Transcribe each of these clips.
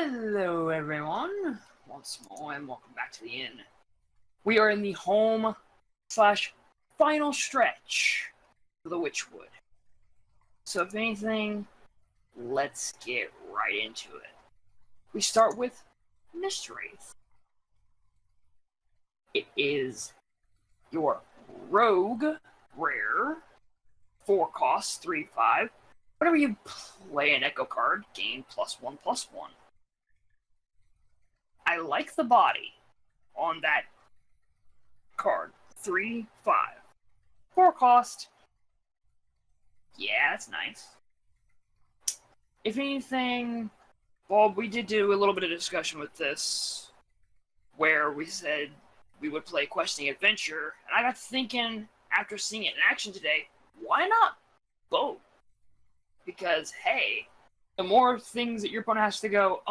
Hello everyone, once more and welcome back to the inn. We are in the home / final stretch for the WitchWood. So if anything, let's get right into it. We start with Mistwraith. It is your rogue rare, 4 costs, 3/5. Whenever you play an echo card, gain +1/+1. I like the body on that card. 3/5. 4 cost. Yeah, that's nice. If anything, well, we did do a little bit of discussion with this, where we said we would play Questing Adventure, and I got thinking, after seeing it in action today, why not both? Because, hey, the more things that your opponent has to go,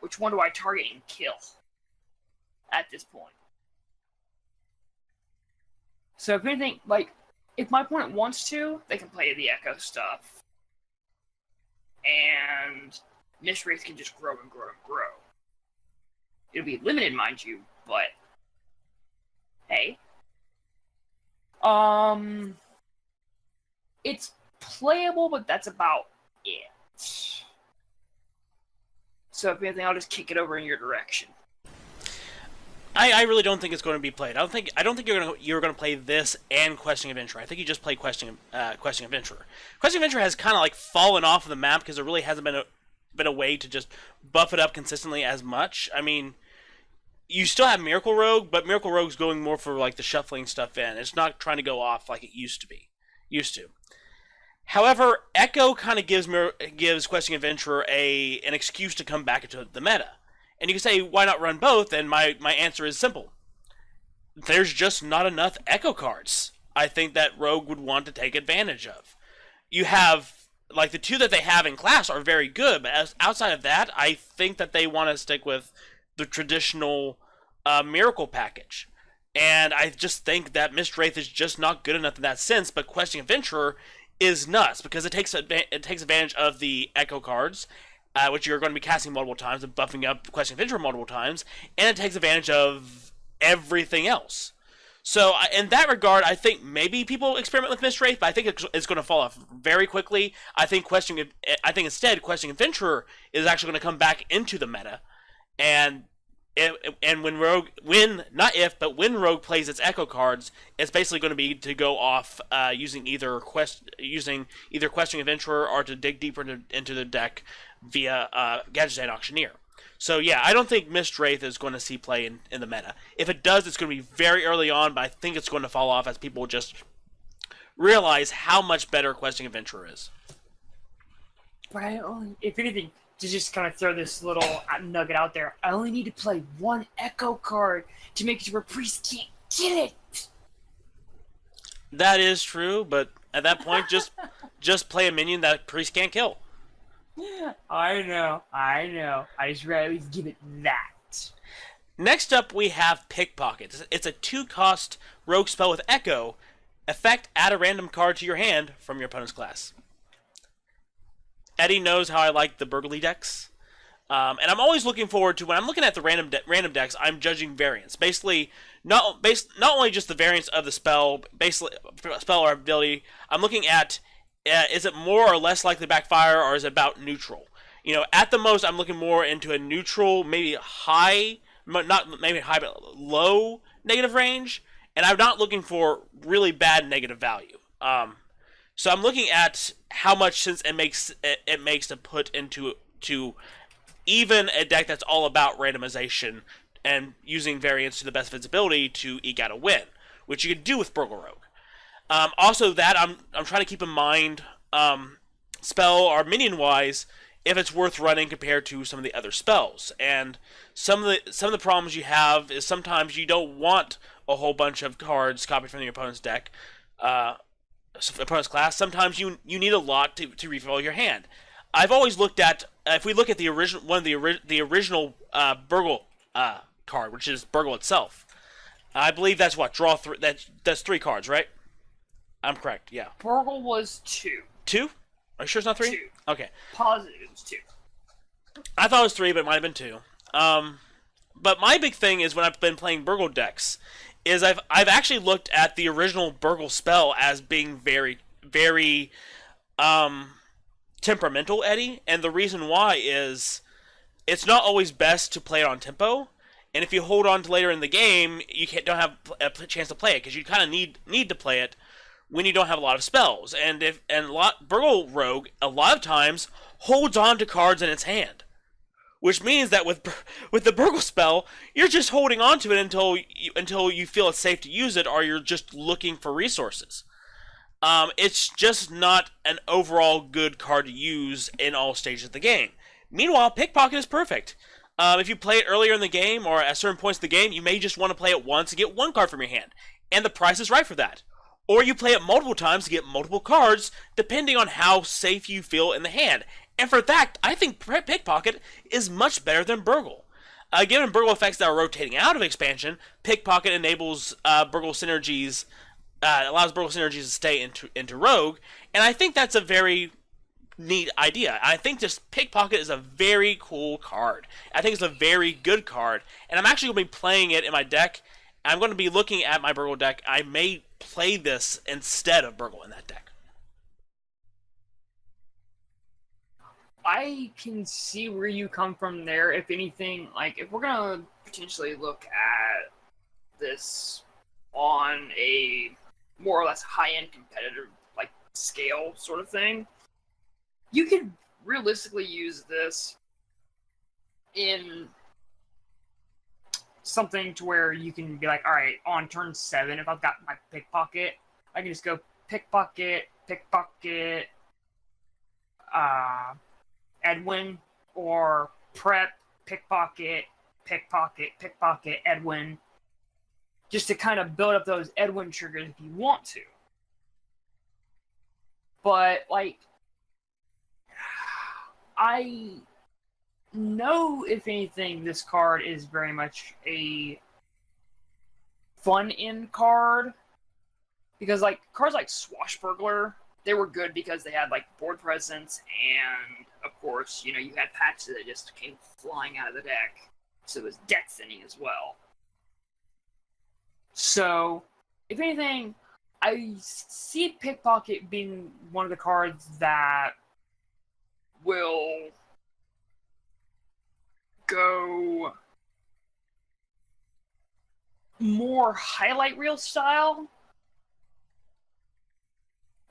which one do I target and kill at this point? So if anything, like, if my opponent wants to, they can play the Echo stuff. And Mistwraith can just grow and grow and grow. It'll be limited, mind you, but hey. It's playable, but that's about it. So if anything, I'll just kick it over in your direction. I really don't think it's going to be played. I don't think you're going to play this and Questing Adventure. I think you just play Questing Adventure. Questing Adventure has kind of like fallen off of the map because there really hasn't been a way to just buff it up consistently as much. I mean, you still have Miracle Rogue, but Miracle Rogue's going more for like the shuffling stuff in. It's not trying to go off like it used to. However, Echo kind of gives Questing Adventurer an excuse to come back into the meta. And you can say, why not run both? And my answer is simple. There's just not enough Echo cards I think that Rogue would want to take advantage of. You have, like, the 2 that they have in class are very good, but outside of that, I think that they want to stick with the traditional Miracle package. And I just think that Mistwraith is just not good enough in that sense, but Questing Adventurer is nuts, because it takes advantage of the Echo cards, which you're going to be casting multiple times and buffing up Questing Adventurer multiple times, and it takes advantage of everything else. So, in that regard, I think maybe people experiment with Mistwraith, but I think it's going to fall off very quickly. I think instead, Questing Adventurer is actually going to come back into the meta, and when Rogue plays its Echo cards, it's basically going to be to go off using either Questing Adventurer or to dig deeper into the deck via Gadget and Auctioneer. So yeah, I don't think Mistwraith is going to see play in the meta. If it does, it's going to be very early on, but I think it's going to fall off as people just realize how much better Questing Adventurer is. But if anything, to just kind of throw this little nugget out there, I only need to play 1 Echo card to make it where Priest can't get it. That is true, but at that point, just play a minion that Priest can't kill. I know. I just rather at least give it that. Next up, we have Pickpocket. It's a 2-cost rogue spell with Echo. Effect, add a random card to your hand from your opponent's class. Eddie knows how I like the burglary decks. And I'm always looking forward to, when I'm looking at the random decks, I'm judging variance. Basically, not only just the variance of the spell, basically spell or ability, I'm looking at, is it more or less likely to backfire, or is it about neutral? You know, at the most, I'm looking more into a neutral, maybe high, not maybe high, but low negative range, and I'm not looking for really bad negative value. So I'm looking at how much sense it makes to put into even a deck that's all about randomization and using variance to the best of its ability to eke out a win, which you can do with Burgle Rogue. Also, that I'm trying to keep in mind, spell or minion wise, if it's worth running compared to some of the other spells. And some of the problems you have is sometimes you don't want a whole bunch of cards copied from your opponent's deck. Opponent's class, sometimes you need a lot to refill your hand. I've always looked at, if we look at the original Burgle card, which is Burgle itself, I believe that's what, draw 3, that's 3 cards, right? I'm correct, yeah. Burgle was 2. 2? Are you sure it's not 3? 2. Okay. Positive it was 2. I thought it was 3, but it might have been 2. But my big thing is when I've been playing Burgle decks, is I've actually looked at the original Burgle spell as being very, very temperamental, Eddie, and the reason why is it's not always best to play it on tempo, and if you hold on to later in the game, you don't have a chance to play it because you kind of need to play it when you don't have a lot of spells, and Burgle Rogue a lot of times holds on to cards in its hand, which means that with the Burgle spell, you're just holding on to it until you feel it's safe to use it, or you're just looking for resources. It's just not an overall good card to use in all stages of the game. Meanwhile, Pickpocket is perfect. If you play it earlier in the game or at certain points of the game, you may just want to play it once to get one card from your hand, and the price is right for that. Or you play it multiple times to get multiple cards, depending on how safe you feel in the hand. And for that, I think Pickpocket is much better than Burgle. Given Burgle effects that are rotating out of expansion, Pickpocket enables Burgle synergies, allows Burgle synergies to stay into Rogue, and I think that's a very neat idea. I think just Pickpocket is a very cool card. I think it's a very good card, and I'm actually going to be playing it in my deck. I'm going to be looking at my Burgle deck. I may play this instead of Burgle in that deck. I can see where you come from there. If anything, like, if we're going to potentially look at this on a more or less high-end competitive, like, scale sort of thing, you could realistically use this in something to where you can be like, all right, on turn 7, if I've got my Pickpocket, I can just go Pickpocket, Edwin, or Prep, Pickpocket, Edwin, just to kind of build up those Edwin triggers if you want to. But, like, I know, if anything, this card is very much a fun-in card. Because, like, cards like Swashbuckler, they were good because they had, like, board presence, and, of course, you know, you had patches that just came flying out of the deck. So it was deck thinning as well. So, if anything, I see Pickpocket being one of the cards that will go more highlight reel style.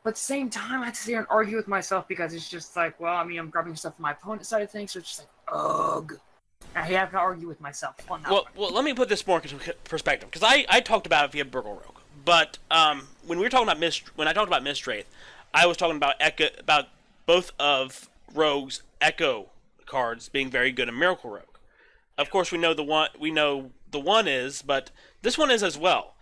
But at the same time, I have to sit here and argue with myself because it's just like, well, I mean, I'm grabbing stuff from my opponent's side of things, so it's just like, ugh. I have to argue with myself on that one. Well, let me put this more into perspective, because I talked about it via Burgle Rogue, but when I talked about Mistwraith, I was talking about both of Rogue's Echo cards being very good in Miracle Rogue. Of course, we know the one is, but this one is as well.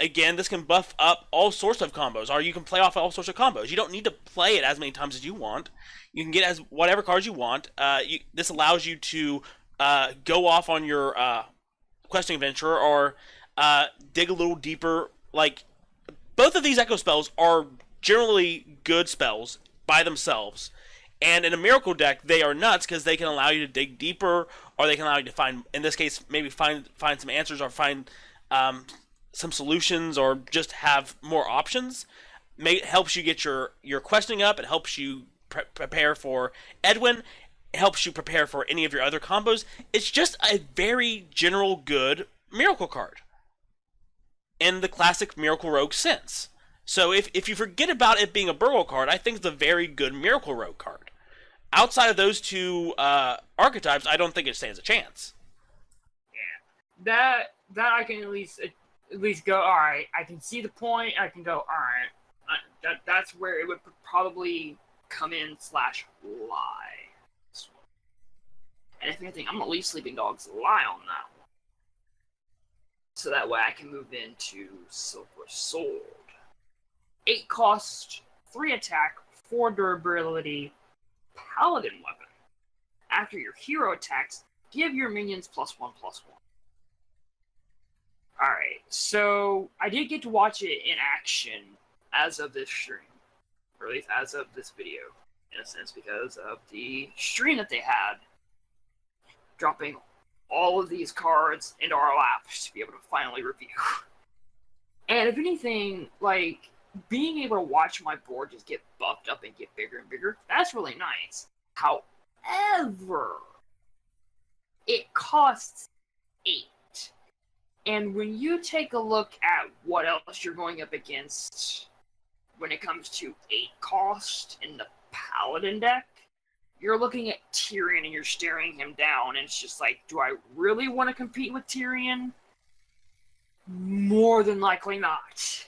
Again, this can buff up all sorts of combos, or you can play off all sorts of combos. You don't need to play it as many times as you want. You can get as whatever cards you want. This allows you to go off on your questing adventure, or dig a little deeper. Like, both of these Echo spells are generally good spells by themselves. And in a Miracle deck, they are nuts because they can allow you to dig deeper, or they can allow you to find, in this case, maybe find some answers, or find some solutions, or just have more options. It helps you get your questing up. It helps you prepare for Edwin. It helps you prepare for any of your other combos. It's just a very general good Miracle card in the classic Miracle Rogue sense. So if you forget about it being a Burgle card, I think it's a very good Miracle Rogue card. Outside of those two archetypes, I don't think it stands a chance. Yeah, that I can at least go, all right, I can see the point, I can go, all right, that's where it would probably come in / lie. And if anything, I'm going to leave Sleeping Dogs lie on that one. So that way I can move into Silver Sword. 8 cost, 3 attack, 4 durability, Paladin weapon. After your hero attacks, give your minions +1/+1. Alright, so I did get to watch it in action as of this stream. or at least as of this video, in a sense, because of the stream that they had, dropping all of these cards into our laps to be able to finally review. And if anything, like, being able to watch my board just get buffed up and get bigger and bigger, that's really nice. However, it costs 8. And when you take a look at what else you're going up against when it comes to 8 cost in the Paladin deck, you're looking at Tyrion and you're staring him down, and it's just like, do I really want to compete with Tyrion? More than likely not.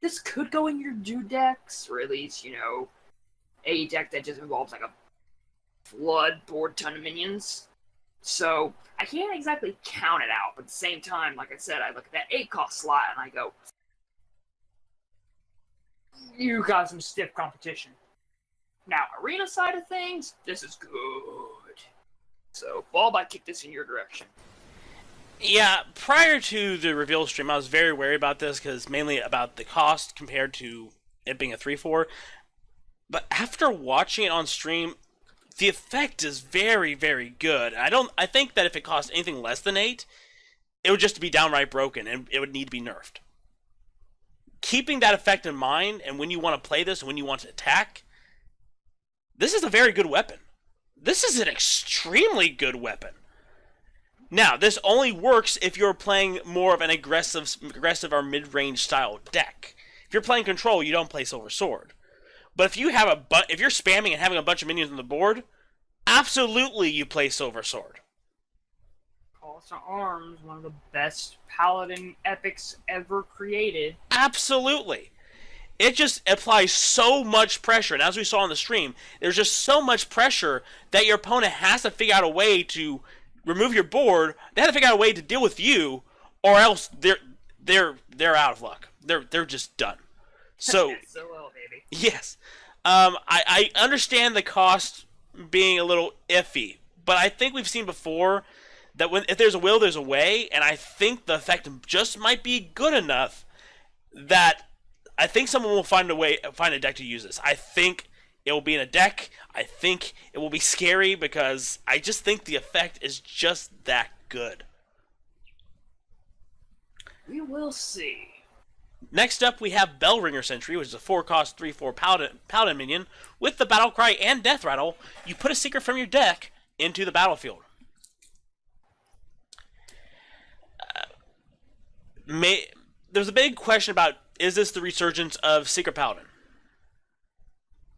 This could go in your Dude decks, or at least, a deck that just involves like a flood board ton of minions. So I can't exactly count it out, but at the same time, like I said, I look at that 8 cost slot and I go, you got some stiff competition. Now, arena side of things, this is good. So, Bulb, I kick this in your direction. Yeah, prior to the reveal stream, I was very wary about this, because mainly about the cost compared to it being a 3-4. But after watching it on stream, the effect is very, very good. I think that if it cost anything less than 8, it would just be downright broken, and it would need to be nerfed. Keeping that effect in mind, and when you want to play this, and when you want to attack, this is a very good weapon. This is an extremely good weapon. Now, this only works if you're playing more of an aggressive or mid-range style deck. If you're playing control, you don't play Silver Sword. But if you have if you're spamming and having a bunch of minions on the board, absolutely you play Silver Sword. Call to Arms, one of the best Paladin epics ever created. Absolutely. It just applies so much pressure, and as we saw on the stream, there's just so much pressure that your opponent has to figure out a way to remove your board. They have to figure out a way to deal with you, or else they're out of luck. They're just done. So so well, baby. Yes, I understand the cost being a little iffy, but I think we've seen before that if there's a will, there's a way, and I think the effect just might be good enough that I think someone will find a deck to use this. I think it will be in a deck. I think it will be scary, because I just think the effect is just that good. We will see. Next up, we have Bellringer Sentry, which is a 4-cost 3/4 Paladin minion with the Battle Cry and Death Rattle. You put a secret from your deck into the battlefield. There's a big question about, is this the resurgence of Secret Paladin?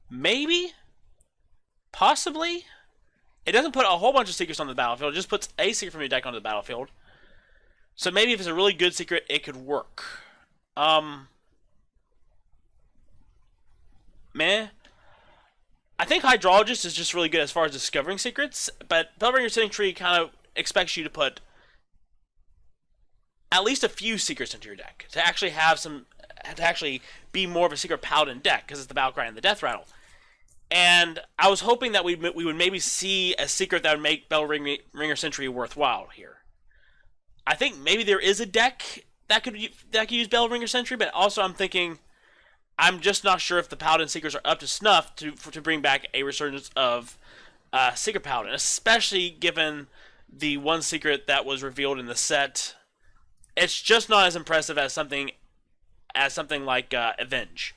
Maybe? Possibly? It doesn't put a whole bunch of secrets on the battlefield, it just puts a secret from your deck onto the battlefield. So maybe if it's a really good secret, it could work. Meh. I think Hydrologist is just really good as far as discovering secrets, but Bellringer Sentry kind of expects you to put at least a few secrets into your deck to actually be more of a Secret Paladin deck, because it's the Battle Cry and the Death Rattle. And I was hoping that we would maybe see a secret that would make Bellringer Sentry worthwhile here. I think maybe there is a deck that could use Bellringer Sentry, but also I'm just not sure if the Paladin Secrets are up to snuff to bring back a resurgence of Secret Paladin, especially given the one secret that was revealed in the set. It's just not as impressive as something like Avenge.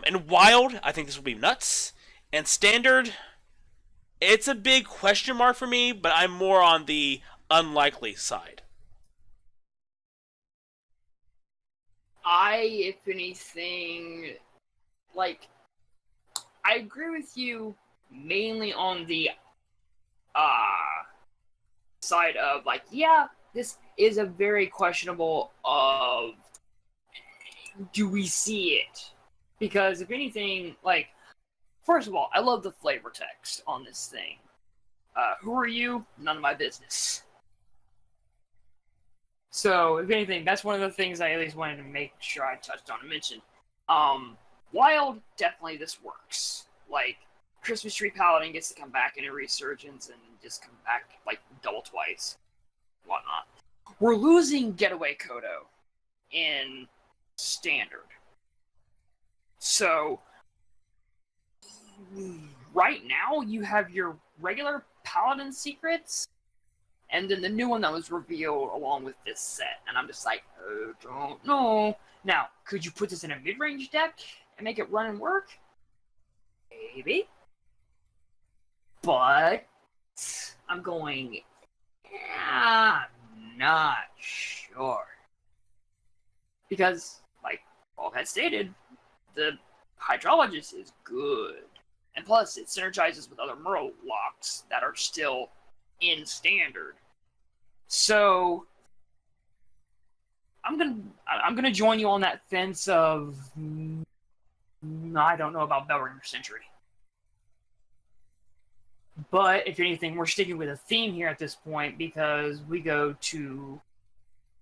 In Wild, I think this will be nuts. And Standard, it's a big question mark for me, but I'm more on the unlikely side. If anything, I agree with you mainly on the side of, yeah, this is a very questionable of, do we see it? Because if anything, first of all, I love the flavor text on this thing. Who are you? None of my business. So, if anything, that's one of the things I at least wanted to make sure I touched on and mentioned. Wild, definitely this works. Christmas Tree Paladin gets to come back in a resurgence and just come back, double twice. Whatnot. We're losing Getaway Kodo in Standard. So, right now, you have your regular Paladin secrets, and then the new one that was revealed along with this set. And I'm just like, I don't know. Now, could you put this in a mid-range deck and make it run and work? Maybe. But I'm going, I'm not sure. Because, like Paul had stated, the Hydrologist is good. And plus, it synergizes with other Murlocs that are still in Standard. So, I'm gonna join you on that fence of I don't know about Bellringer Sentry. But if anything, we're sticking with a theme here at this point because we go to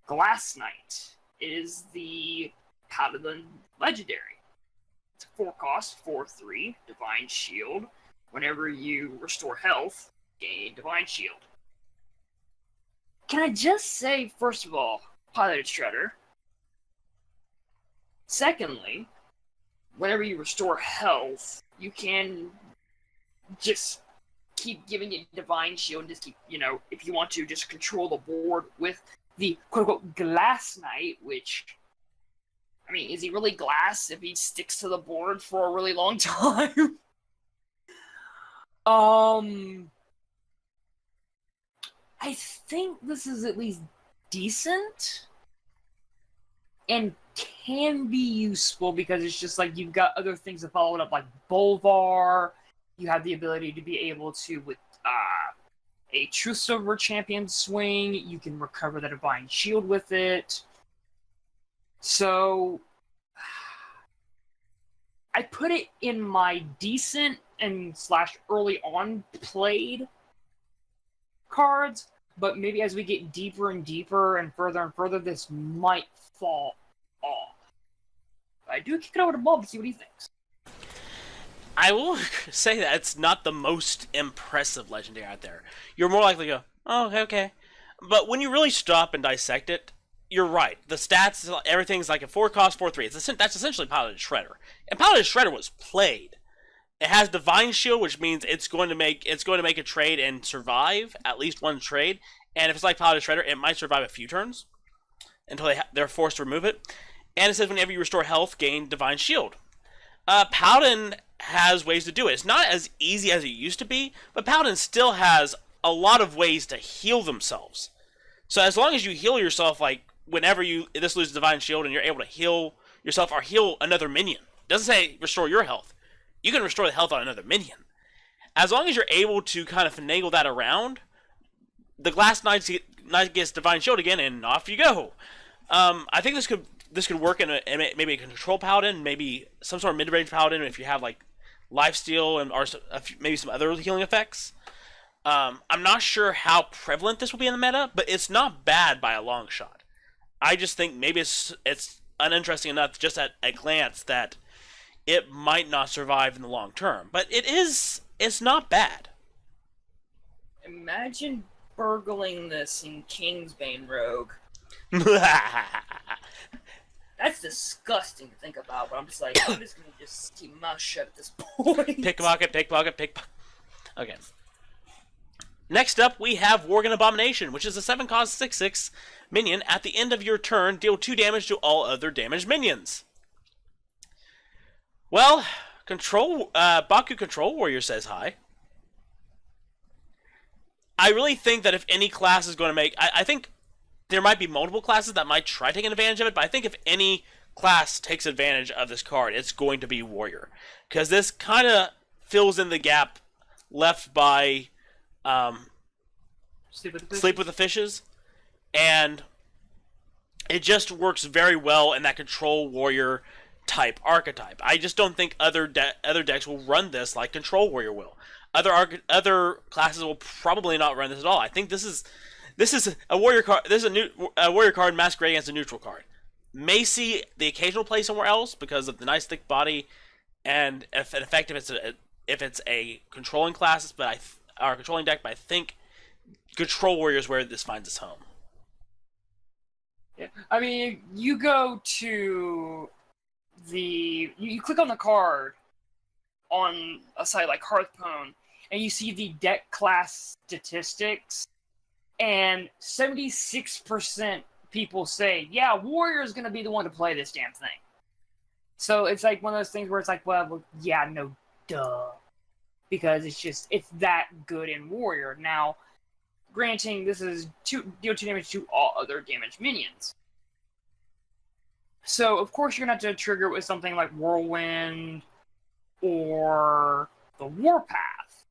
Glass Knight. It is the Paladin Legendary. It's a 4-cost, 4/3, Divine Shield. Whenever you restore health, gain Divine Shield. Can I just say, first of all, Piloted Shredder. Secondly, whenever you restore health, you can just keep giving it Divine Shield and just keep, if you want to, just control the board with the quote-unquote Glass Knight, which, I mean, is he really glass if he sticks to the board for a really long time? I think this is at least decent and can be useful because it's just like you've got other things to follow it up, like Bolvar. You have the ability to be able to, with a True Silver Champion swing, you can recover the Divine Shield with it. So, I put it in my decent and / early on played cards, but maybe as we get deeper and deeper and further, this might fall off. But I do kick it over to Bob to see what he thinks. I will say that it's not the most impressive legendary out there. You're more likely to go, oh, okay. But when you really stop and dissect it, you're right. The stats, everything's like a 4-cost, 4/3. That's essentially Piloted Shredder. And Piloted Shredder was played. It has Divine Shield, which means it's going to make a trade and survive at least one trade. And if it's like Piloted Shredder, it might survive a few turns until they're forced to remove it. And it says whenever you restore health, gain Divine Shield. Paladin has ways to do it. It's not as easy as it used to be, but Paladin still has a lot of ways to heal themselves. So as long as you heal yourself, like whenever this loses Divine Shield and you're able to heal yourself or heal another minion. It doesn't say restore your health. You can restore the health on another minion. As long as you're able to kind of finagle that around, the Glass Knight gets Divine Shield again, and off you go. I think this could work in maybe a control paladin, maybe some sort of mid-range paladin if you have like lifesteal and or maybe some other healing effects. I'm not sure how prevalent this will be in the meta, but it's not bad by a long shot. I just think maybe it's uninteresting enough just at a glance that it might not survive in the long term. But it's not bad. Imagine burgling this in Kingsbane Rogue. That's disgusting to think about, but I'm just like, I'm just gonna just keep my mouth shut at this point. Pickpocket. Okay. Next up, we have Worgen Abomination, which is a 7-cost 6/6 minion. At the end of your turn, deal 2 damage to all other damaged minions. Well, Baku Control Warrior says hi. I really think that if any class is going to make... I think there might be multiple classes that might try taking advantage of it, but I think if any class takes advantage of this card, it's going to be Warrior. Because this kind of fills in the gap left by Sleep with the Fishes. And it just works very well in that Control Warrior type archetype. I just don't think other decks will run this like Control Warrior will. Other classes will probably not run this at all. I think this is a warrior card. This is a warrior card masquerading as a neutral card. May see the occasional play somewhere else because of the nice thick body and if it's a controlling class, or controlling deck. But I think Control Warrior is where this finds its home. Yeah, I mean, you go to you click on the card on a site like Hearthstone, and you see the deck class statistics, and 76% people say, yeah, Warrior is going to be the one to play this damn thing. So it's like one of those things where it's like, well yeah, no, duh. Because it's that good in Warrior. Now, granting this is deal 2 damage to all other damaged minions. So, of course, you're going to have to trigger it with something like Whirlwind or the Warpath.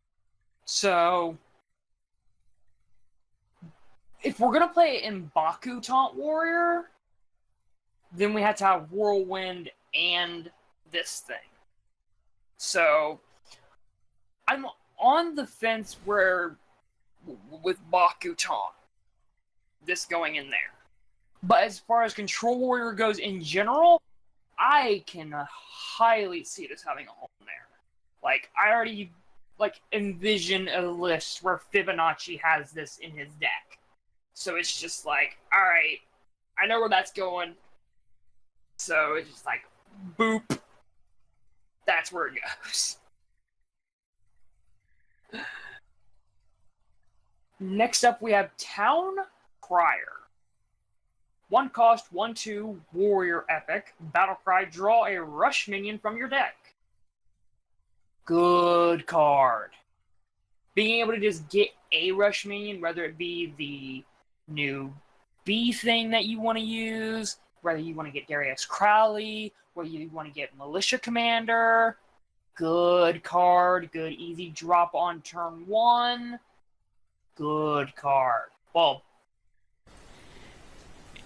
So, if we're going to play in Baku Taunt Warrior, then we have to have Whirlwind and this thing. So, I'm on the fence with Baku Taunt, this going in there. But as far as Control Warrior goes in general, I can highly see this having a home there. Like, I already envision a list where Fibonacci has this in his deck. So it's just like, alright, I know where that's going. So it's just like, boop. That's where it goes. Next up, we have Town Crier. 1 cost, 1/2, Warrior Epic. Battlecry, draw a rush minion from your deck. Good card. Being able to just get a rush minion, whether it be the new B thing that you want to use, whether you want to get Darius Crowley, whether you want to get Militia Commander. Good card. Good easy drop on turn 1. Good card. Well,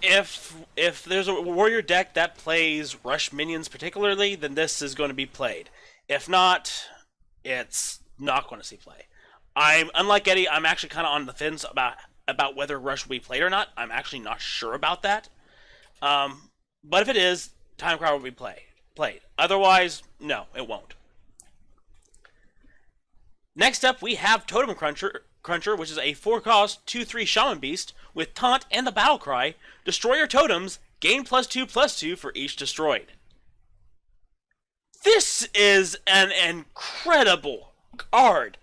if there's a warrior deck that plays rush minions particularly, then this is going to be played. If not, it's not going to see play. Unlike Eddie, I'm actually kind of on the fence about whether rush will be played or not. I'm actually not sure about that. But if it is, Time Crowd will be played. Otherwise, no, it won't. Next up, we have Totem Cruncher, which is a 4-cost, 2/3 Shaman Beast with Taunt and the Battle Cry. Destroy your totems, gain +2/+2 for each destroyed. This is an incredible card.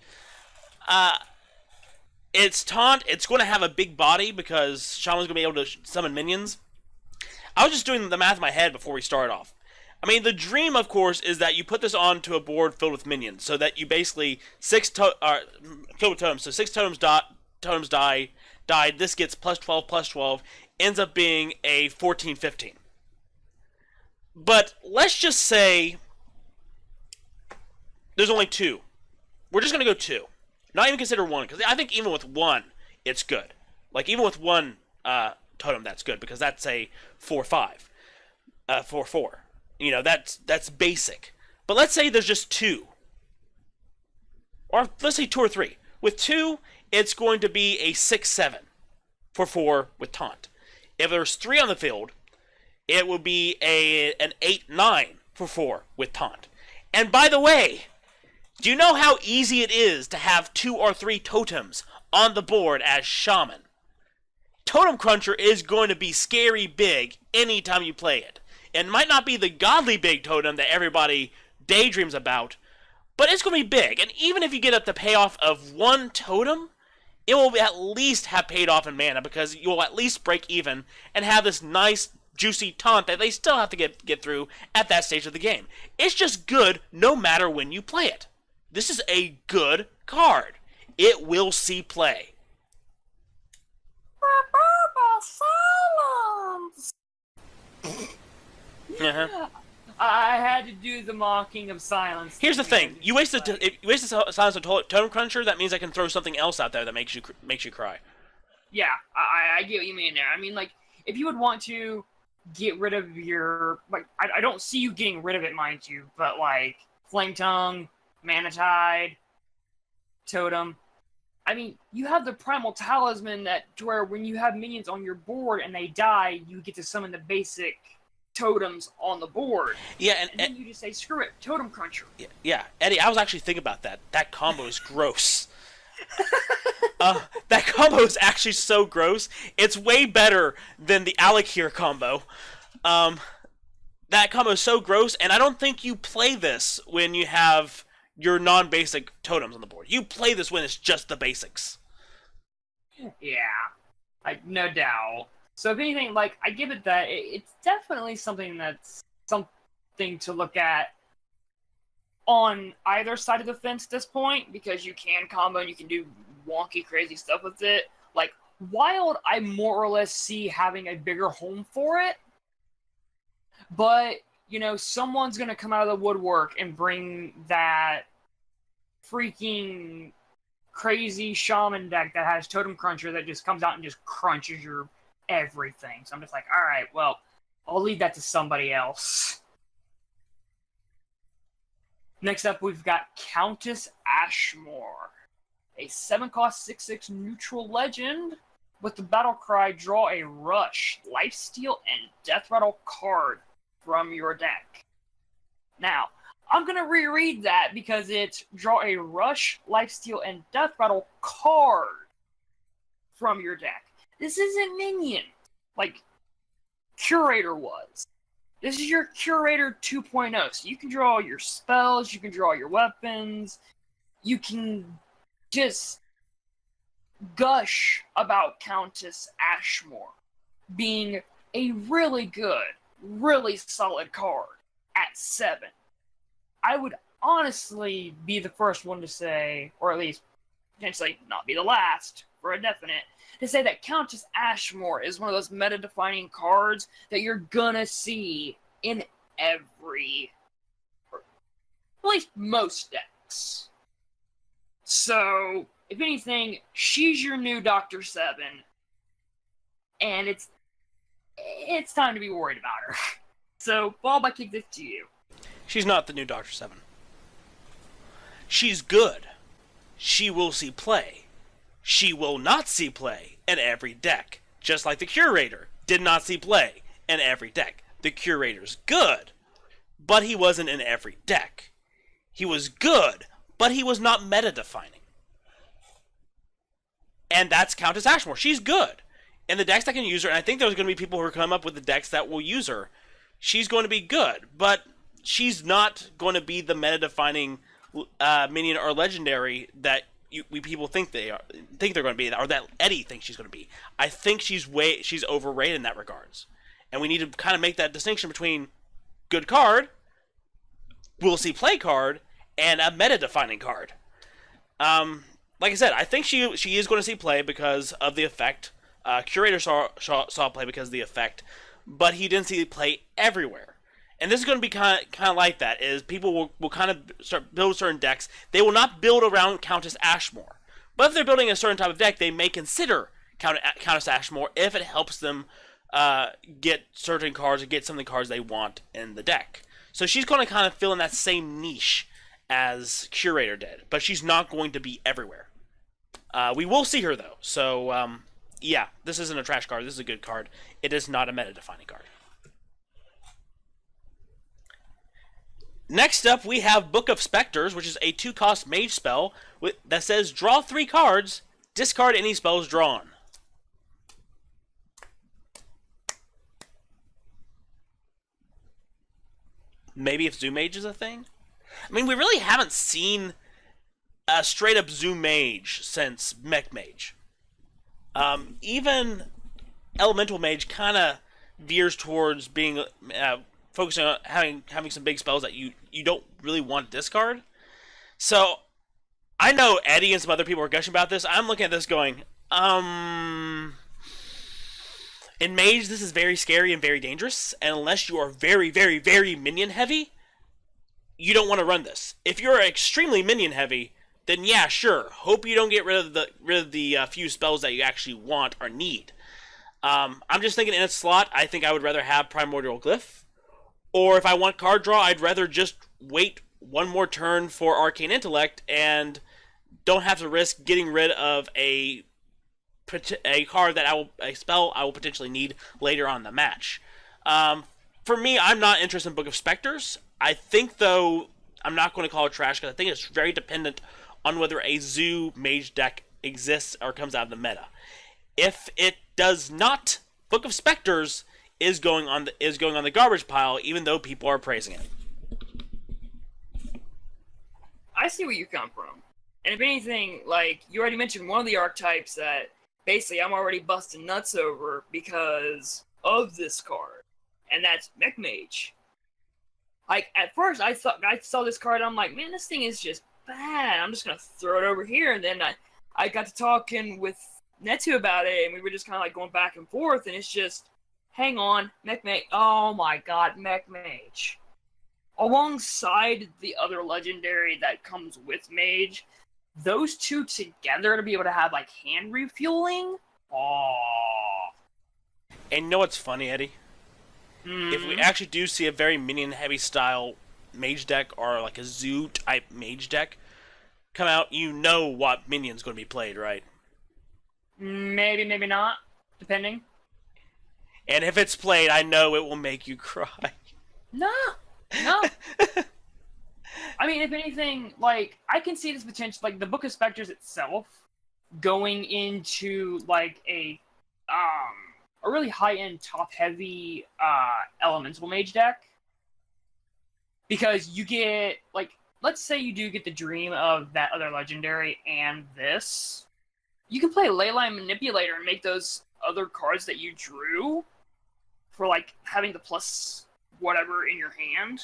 It's Taunt. It's going to have a big body because Shaman's going to be able to summon minions. I was just doing the math in my head before we started off. I mean, the dream, of course, is that you put this onto a board filled with minions, so that you basically filled with totems. So 6 totems died. This gets +12/+12, ends up being a 14/15. But let's just say there's only 2. We're just gonna go 2. Not even consider 1, because I think even with 1, it's good. Like even with 1 totem, that's good because that's a 4/5, 4/4. You know, that's basic. But let's say there's just 2. Or let's say 2 or 3. With 2, it's going to be a 6/7 for 4 with Taunt. If there's 3 on the field, it will be an 8/9 for 4 with Taunt. And by the way, do you know how easy it is to have 2 or 3 totems on the board as Shaman? Totem Cruncher is going to be scary big anytime you play it. It might not be the godly big totem that everybody daydreams about, but it's going to be big. And even if you get up the payoff of 1 totem, it will at least have paid off in mana because you'll at least break even and have this nice, juicy taunt that they still have to get through at that stage of the game. It's just good no matter when you play it. This is a good card. It will see play. I had to do the mocking of silence. Here's the thing: you wasted silence on Totem Cruncher. That means I can throw something else out there that makes you cry. Yeah, I get what you mean there. I mean, like, if you would want to get rid of your, like, I don't see you getting rid of it, mind you, but like Flame Tongue, Mana Tide, Totem. I mean, you have the Primal Talisman to where when you have minions on your board and they die, you get to summon the basic totems on the board. Yeah, and then you just say, screw it, Totem Cruncher. Yeah, Eddie, I was actually thinking about that. That combo is gross. That combo is actually so gross. It's way better than the Alakir combo. that combo is so gross, and I don't think you play this when you have your non-basic totems on the board. You play this when it's just the basics. Yeah, no doubt. So if anything, like, I give it that, it's definitely something that's something to look at on either side of the fence at this point, because you can combo and you can do wonky, crazy stuff with it. Like, Wild, I more or less see having a bigger home for it, but, you know, someone's going to come out of the woodwork and bring that freaking crazy shaman deck that has Totem Cruncher that just comes out and just crunches your everything. So I'm just like, all right, well, I'll leave that to somebody else. Next up, we've got Countess Ashmore, a 7-cost 6/6 neutral legend with the battle cry, draw a Rush, Lifesteal, and Death Rattle card from your deck. Now, I'm going to reread that because it's draw a Rush, Lifesteal, and Death Rattle card from your deck. This isn't Minion, like Curator was. This is your Curator 2.0, so you can draw your spells, you can draw your weapons, you can just gush about Countess Ashmore being a really good, really solid card at 7. I would honestly be the first one to say, or at least potentially not be the last for a definite, to say that Countess Ashmore is one of those meta-defining cards that you're gonna see in every, or at least most decks. So, if anything, she's your new Dr. 7, and it's time to be worried about her. So, Bob, I kick this to you. She's not the new Dr. 7. She's good. She will see play. She will not see play in every deck, just like the Curator did not see play in every deck. The Curator's good, but he wasn't in every deck. He was good, but he was not meta-defining. And that's Countess Ashmore. She's good. And the decks that can use her, and I think there's going to be people who are coming up with the decks that will use her, she's going to be good, but she's not going to be the meta-defining minion or legendary that people think they're going to be, or that Eddie thinks she's going to be. I think she's overrated in that regards, and we need to kind of make that distinction between good card, we'll see play card, and a meta-defining card. Like I said, I think she is going to see play because of the effect. Curator saw play because of the effect, but he didn't see play everywhere. And this is going to be kind of like that, is people will kind of start build certain decks. They will not build around Countess Ashmore. But if they're building a certain type of deck, they may consider Countess Ashmore if it helps them get certain cards or get some of the cards they want in the deck. So she's going to kind of fill in that same niche as Curator did, but she's not going to be everywhere. We will see her, though. So, yeah, this isn't a trash card. This is a good card. It is not a meta-defining card. Next up, we have Book of Specters, which is a 2-cost mage spell that says, draw 3 cards, discard any spells drawn. Maybe if Zoom Mage is a thing? I mean, we really haven't seen a straight-up Zoom Mage since Mech Mage. Even Elemental Mage kind of veers towards being focusing on having some big spells that you don't really want to discard. So, I know Eddie and some other people are gushing about this. I'm looking at this going, in Mage, this is very scary and very dangerous, and unless you are very, very, very minion heavy, you don't want to run this. If you're extremely minion heavy, then yeah, sure. Hope you don't get rid of the few spells that you actually want or need. I'm just thinking in its slot, I think I would rather have Primordial Glyph. Or if I want card draw, I'd rather just wait one more turn for Arcane Intellect and don't have to risk getting rid of a card a spell I will potentially need later on in the match. For me, I'm not interested in Book of Specters. I think, though, I'm not going to call it trash because I think it's very dependent on whether a Zoo Mage deck exists or comes out of the meta. If it does not, Book of Specters is going on the garbage pile, even though people are praising it. I see where you come from. And if anything, like, you already mentioned one of the archetypes that basically I'm already busting nuts over because of this card. And that's Mech Mage. Like, at first I saw this card, I'm like, man, this thing is just bad. I'm just gonna throw it over here. And then I got to talking with Netu about it, and we were just kind of like going back and forth, and it's just, hang on, Mech Mage. Oh my god, Mech Mage. Alongside the other legendary that comes with Mage, those two together to be able to have like hand refueling. Oh. And you know what's funny, Eddie? If we actually do see a very minion heavy style mage deck or like a zoo type mage deck come out, you know what minion's going to be played, right? Maybe, maybe not, depending. And if it's played, I know it will make you cry. No. I mean, if anything, like, I can see this potential, like, the Book of Specters itself going into, like, a really high-end, top-heavy, elemental mage deck. Because you get, like, let's say you do get the dream of that other legendary and this. You can play Leyline Manipulator and make those other cards that you drew for, like, having the plus whatever in your hand.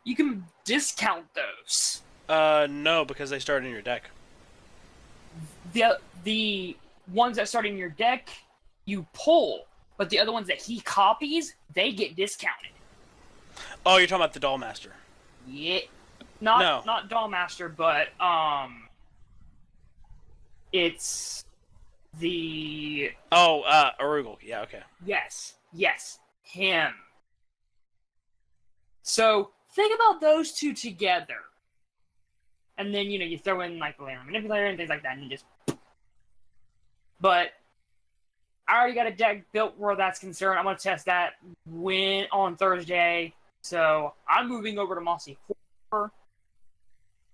You can discount those. No, because they start in your deck. The ones that start in your deck, you pull, but the other ones that he copies, they get discounted. Oh, you're talking about the Dollmaster. Yeah. Not Dollmaster, but, it's the... Oh, Arugal. Yeah, okay. Yes, him. So, think about those two together. And then, you know, you throw in, like, the Leyline Manipulator and things like that, and you just... But, I already got a deck built where that's concerned. I'm going to test that on Thursday. So, I'm moving over to Mossy Horror.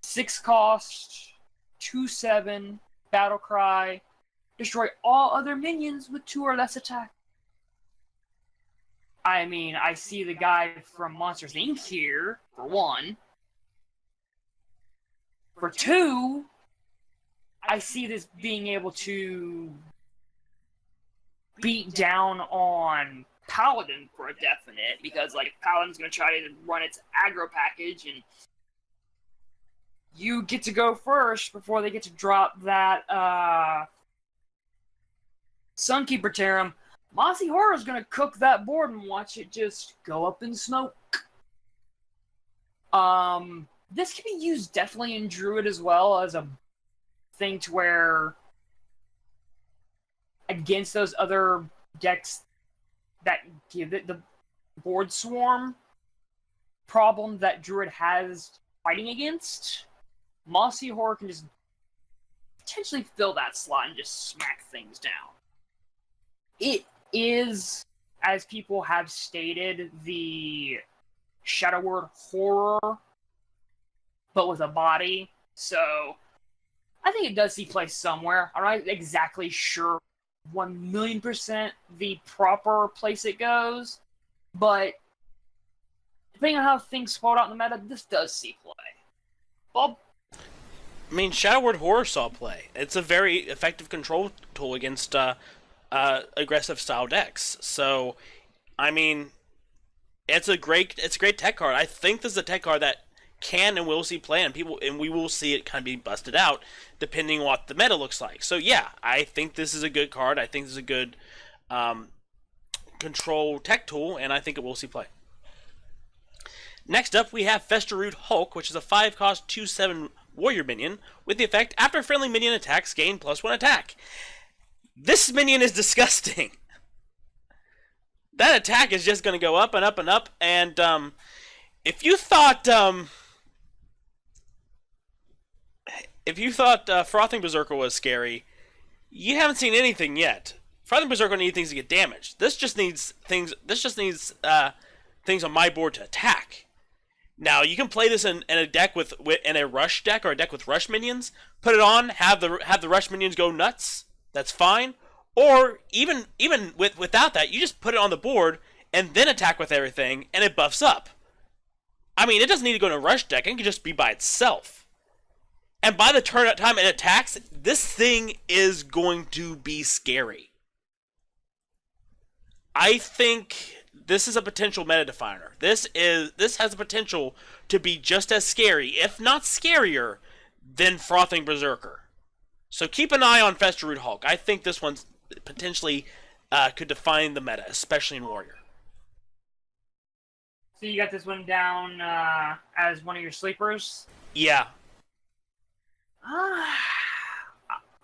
6 cost, 2/7, Battle Cry. Destroy all other minions with 2 or less attack. I mean, I see the guy from Monsters Inc. here, for 1. For 2, I see this being able to beat down on Paladin for a definite, because, like, Paladin's going to try to run its aggro package, and you get to go first before they get to drop that, Sunkeeper Terum. Mossy Horror is going to cook that board and watch it just go up in smoke. This can be used definitely in Druid as well as a thing to where against those other decks that give it the board swarm problem that Druid has fighting against, Mossy Horror can just potentially fill that slot and just smack things down. It is, as people have stated, the Shudderwock horror, but with a body. So, I think it does see play somewhere. I'm not exactly sure 1,000,000% the proper place it goes, but depending on how things float out in the meta, this does see play. Bob? I mean, Shadowward Horror saw play. It's a very effective control tool against aggressive style decks. So, I mean, it's a great tech card. I think this is a tech card that can and will see play, and we will see it kind of be busted out depending on what the meta looks like. So yeah, I think this is a good card. I think this is a good control tech tool, and I think it will see play. Next up, we have Festeroot Hulk, which is a 5-cost 2/7 warrior minion with the effect, after friendly minion attacks, gain +1 attack. This minion is disgusting. That attack is just going to go up and up and up, and if you thought Frothing Berserker was scary, you haven't seen anything yet. Frothing Berserker needs things to get damaged. This just needs things. Things on my board to attack. Now you can play this in a deck in a rush deck or a deck with rush minions. Put it on, have the rush minions go nuts. That's fine. Or even without that, you just put it on the board and then attack with everything, and it buffs up. I mean, it doesn't need to go in a rush deck. It can just be by itself. And by the turn time it attacks, this thing is going to be scary. I think this is a potential meta definer. This has the potential to be just as scary, if not scarier, than Frothing Berserker. So keep an eye on Festeroot Hulk. I think this one's potentially could define the meta, especially in Warrior. So you got this one down as one of your sleepers? Yeah.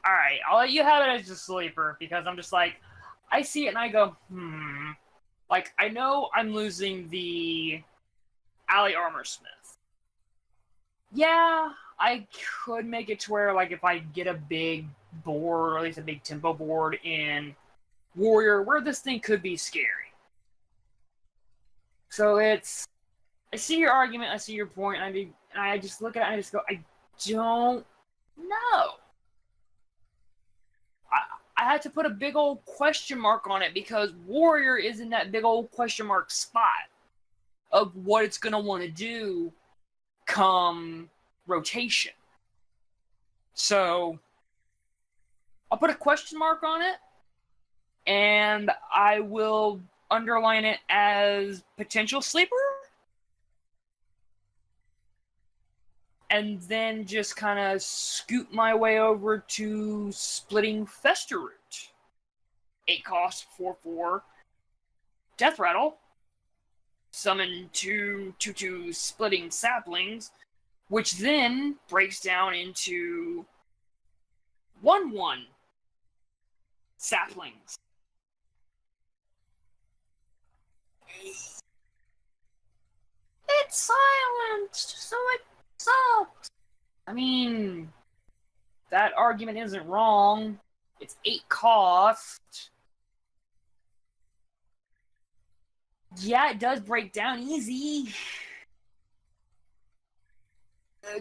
Alright, I'll let you have it as a sleeper, because I'm just like, I see it and I go, Like, I know I'm losing the Alley Armor Smith. Yeah, I could make it to where, like, if I get a big board, or at least a big tempo board in Warrior, where this thing could be scary. So it's... I see your argument, I see your point, and I just look at it and I just go, I don't know. I had to put a big old question mark on it because Warrior is in that big old question mark spot of what it's going to want to do come rotation. So I'll put a question mark on it, and I will underline it as potential sleeper, and then just kind of scoot my way over to splitting Festeroot. 8 cost, 4/4, Death Rattle. Summon 2/2 splitting saplings, which then breaks down into 1/1 saplings. It's silenced, so it sucks. I mean, that argument isn't wrong. It's 8 cost. Yeah, it does break down easy.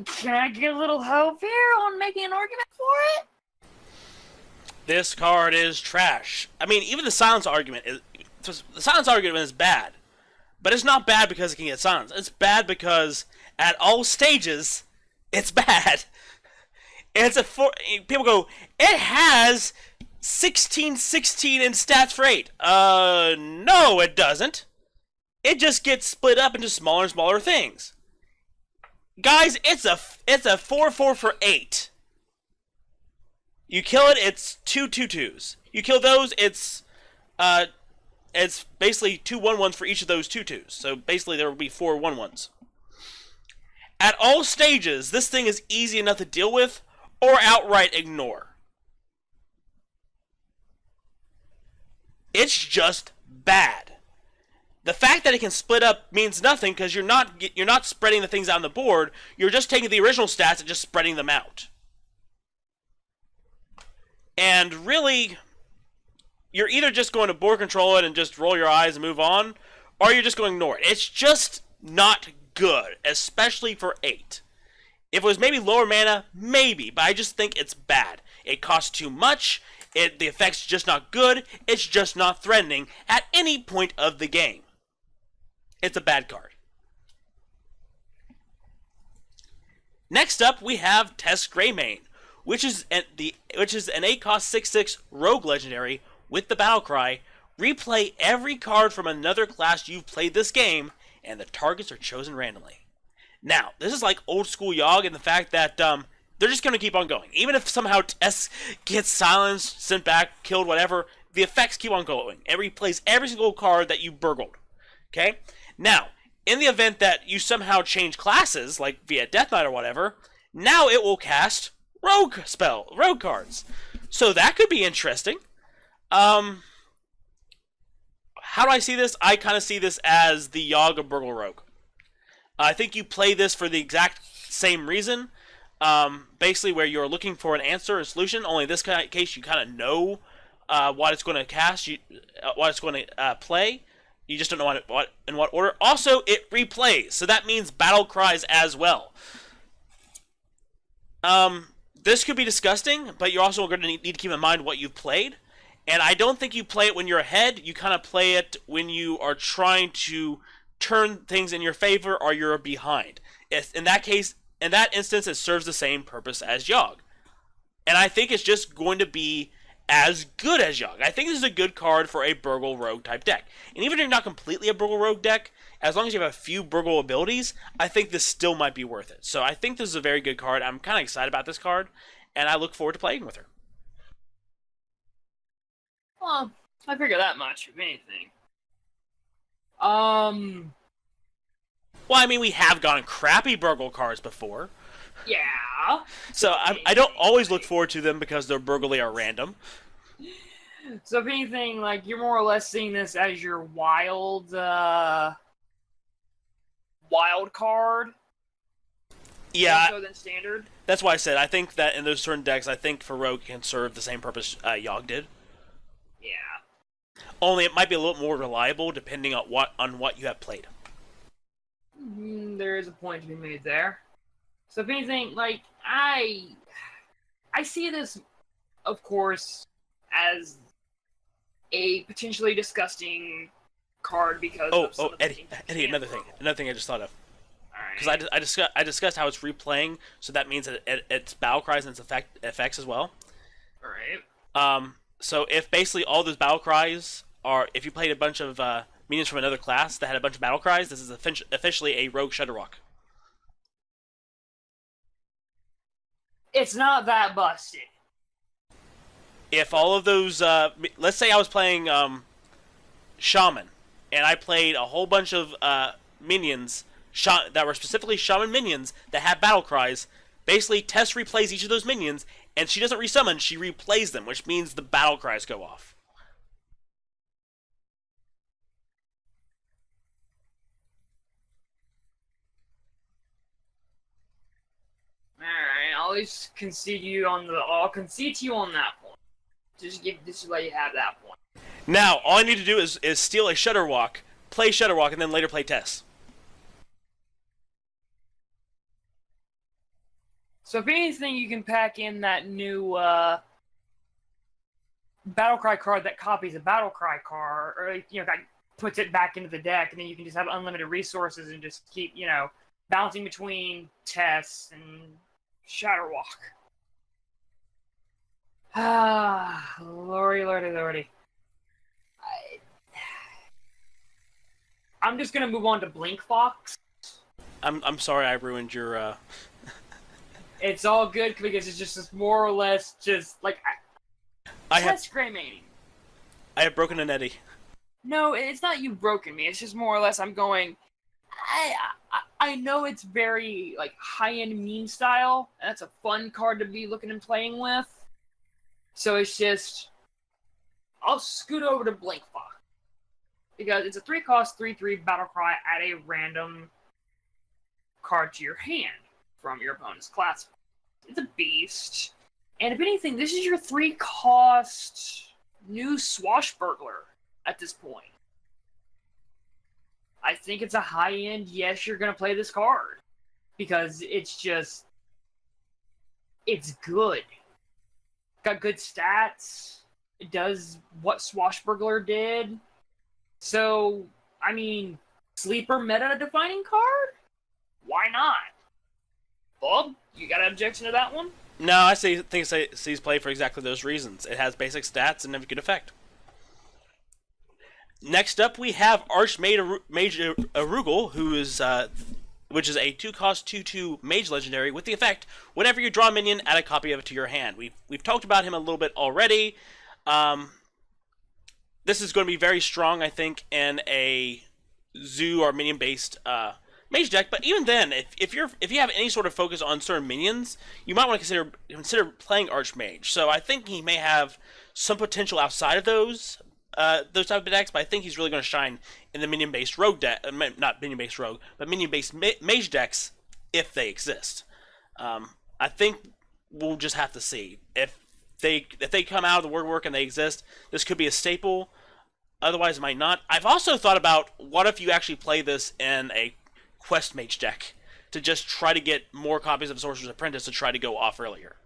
Can I get a little hope here on making an argument for it? This card is trash. I mean, even the silence argument is bad. But it's not bad because it can get silenced. It's bad because at all stages, it's bad. It's people go, it has 16/16 in stats for 8. No, it doesn't. It just gets split up into smaller and smaller things. Guys, it's a 4/4 for 8. You kill it, it's 2/2/2s. You kill those, it's basically 2 1/1s for each of those 2/2s. So basically there will be 4 1/1s. At all stages, this thing is easy enough to deal with or outright ignore. It's just bad. The fact that it can split up means nothing because you're not spreading the things out on the board. You're just taking the original stats and just spreading them out. And really, you're either just going to board control it and just roll your eyes and move on, or you're just going to ignore it. It's just not good, especially for 8. If it was maybe lower mana, maybe, but I just think it's bad. It costs too much, the effect's just not good, it's just not threatening at any point of the game. It's a bad card. Next up, we have Tess Greymane, which is an 8 cost 6/6 rogue legendary with the battle cry. Replay every card from another class you've played this game, and the targets are chosen randomly. Now, this is like old school Yogg in the fact that they're just going to keep on going. Even if somehow Tess gets silenced, sent back, killed, whatever, the effects keep on going. It replays every single card that you burgled. Okay? Now, in the event that you somehow change classes, like via Death Knight or whatever, now it will cast rogue cards. So that could be interesting. How do I see this? I kind of see this as the Yogg of Burgle Rogue. I think you play this for the exact same reason. Basically where you're looking for an answer, a solution. Only in this case you kind of know what it's going to cast, what it's going to play. You just don't know in what order. Also, it replays, so that means battle cries as well. This could be disgusting, but you're also going to need to keep in mind what you've played. And I don't think you play it when you're ahead. You kind of play it when you are trying to turn things in your favor or you're behind. In that case, in that instance, it serves the same purpose as Yogg. And I think it's just going to be as good as Yogg. I think this is a good card for a Burgle Rogue type deck. And even if you're not completely a Burgle Rogue deck, as long as you have a few Burgle abilities, I think this still might be worth it. So I think this is a very good card. I'm kind of excited about this card, and I look forward to playing with her. Well, I figure that much, if anything. Well, I mean, we have gotten crappy Burgle cards before. Yeah. So I don't always look forward to them because they're Burgly or random. So if anything, like, you're more or less seeing this as your wild card. Yeah. More so than standard. That's why I said I think that in those certain decks, I think for Rogue can serve the same purpose Yogg did. Yeah. Only it might be a little more reliable depending on what you have played. There is a point to be made there. So if anything, like, I see this, of course, as a potentially disgusting card because of some of the Eddie, another thing I just thought of. Because Alright. I discussed how it's replaying, so that means that it's battle cries and its effects as well. Alright. So if basically all those battle cries are, if you played a bunch of minions from another class that had a bunch of battle cries, this is officially a rogue Shudderwock. It's not that busted. If all of those, let's say I was playing Shaman, and I played a whole bunch of minions that were specifically Shaman minions that had battle cries, basically Tess replays each of those minions, and she doesn't resummon, she replays them, which means the battle cries go off. Alright, I'll just concede to you on that point. Just let you have that point. Now, all I need to do is steal a Shudderwock, play Shudderwock, and then later play Tess. So if anything, you can pack in that new Battlecry card that copies a Battlecry card, or that puts it back into the deck, and then you can just have unlimited resources and just keep bouncing between Tess and Shudderwock. Ah, lordy. I'm just gonna move on to Blink Fox. I'm sorry I ruined your. It's all good because it's just more or less just like Tess Greymane. I have broken an Eddie. No, it's not you broken me. It's just more or less I'm going. I know it's very like high-end meme style. And that's a fun card to be looking and playing with. So it's just I'll scoot over to Blink Fox because it's a 3-cost 3/3 battle cry. Add a random card to your hand from your opponent's class. It's a beast, and if anything, this is your 3-cost new Swashbuckler at this point. I think it's a high-end, yes, you're going to play this card. Because it's good. Got good stats. It does what Swashbuckler did. So, I mean, sleeper meta-defining card? Why not? Bob, you got an objection to that one? No, I think it sees play for exactly those reasons. It has basic stats and a good effect. Next up, we have Archmage Arugal, which is a 2-cost 2/2 mage legendary with the effect: whenever you draw a minion, add a copy of it to your hand. We've talked about him a little bit already. This is going to be very strong, I think, in a zoo or minion based mage deck. But even then, if you have any sort of focus on certain minions, you might want to consider playing Archmage. So I think he may have some potential outside of those type of decks, but I think he's really going to shine in the minion-based rogue deck, not minion-based rogue, but minion-based mage decks if they exist. I think we'll just have to see if they come out of the woodwork and they exist. This could be a staple. Otherwise, it might not. I've also thought about what if you actually play this in a quest mage deck to just try to get more copies of Sorcerer's Apprentice to try to go off earlier.